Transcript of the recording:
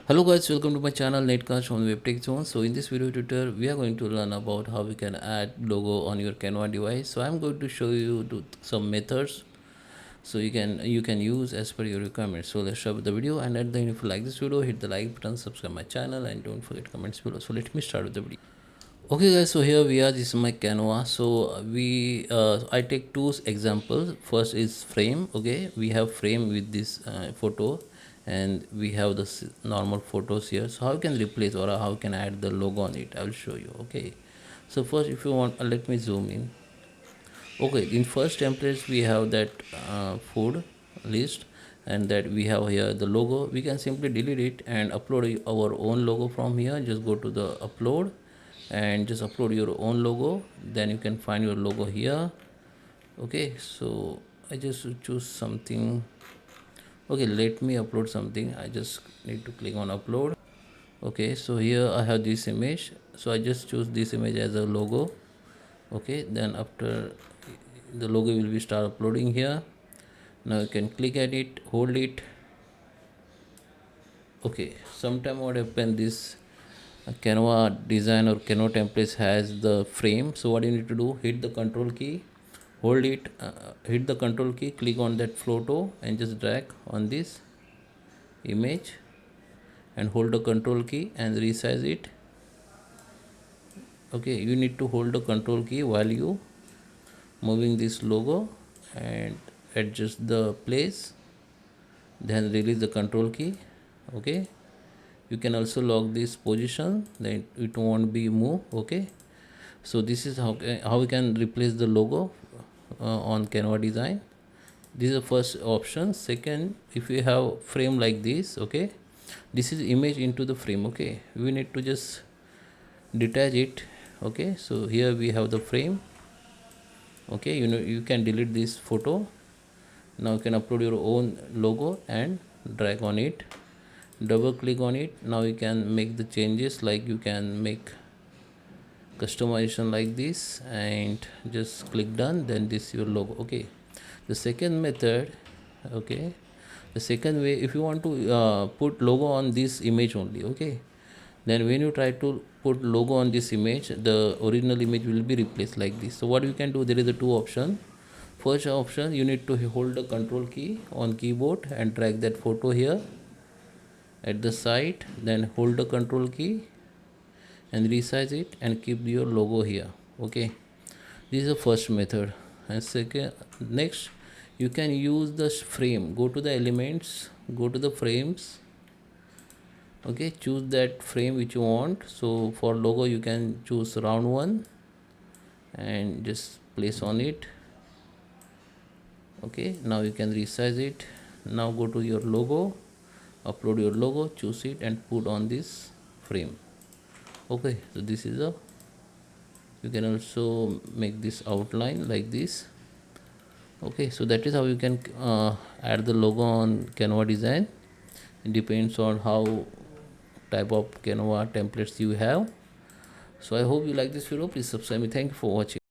Hello guys, welcome to my channel Netcast on WebTech Zone. So in this video tutorial, we are going to learn about how we can add logo on your Canva device. So I'm going to show you some methods so you can use as per your requirements. So let's start with the video, and at the end, if you like this video, hit the like button, subscribe my channel, and don't forget comments below. So let me start with the video. Okay guys, so here we are. This is my Canva. So I take two examples. First is frame. Okay, we have frame with this photo, and we have the normal photos here. So how you can replace or how you can add the logo on it, I will show you. Okay, so first, if you want, let me zoom in. Okay, in first templates we have that food list, and that we have here the logo. We can simply delete it and upload our own logo from here. Just go to the upload and just upload your own logo. Then you can find your logo here. Okay, so I just choose something. Okay, let me upload something. I just need to click on upload. Okay, so here I have this image, so I just choose this image as a logo. Okay, then after the logo will be start uploading here. Now you can click at it, hold it. Okay, sometime what happen, this Canva design or Canva templates has the frame. So what you need to do, hit the control key, hold it, hit the control key, click on that photo and just drag on this image and hold the control key and resize it. Okay, you need to hold the control key while you moving this logo and adjust the place, then release the control key. Okay, you can also lock this position, then it won't be move. Okay, so this is how we can replace the logo on Canva design. This is the first option. Second, if you have frame like this, okay, this is image into the frame. Okay, we need to just detach it. Okay, so here we have the frame. Okay, you can delete this photo. Now you can upload your own logo and drag on it, double click on it. Now you can make the changes, like you can make customization like this and just click done, then this your logo. Okay, the second method, okay, the second way, if you want to put logo on this image only, okay, then when you try to put logo on this image, the original image will be replaced like this. So what you can do, there is a two option. First option, you need to hold the control key on keyboard and drag that photo here at the side, then hold the control key and resize it and keep your logo here. Okay, this is the first method. And second, next, you can use the frame. Go to the elements, go to the frames. Okay, choose that frame which you want. So for logo you can choose round one and just place on it. Okay, now you can resize it. Now go to your logo, upload your logo, choose it and put on this frame. Okay, so this is a, you can also make this outline like this. Okay, so that is how you can add the logo on Canva design. It depends on how type of Canva templates you have. So I hope you like this video. Please subscribe me. Thank you for watching.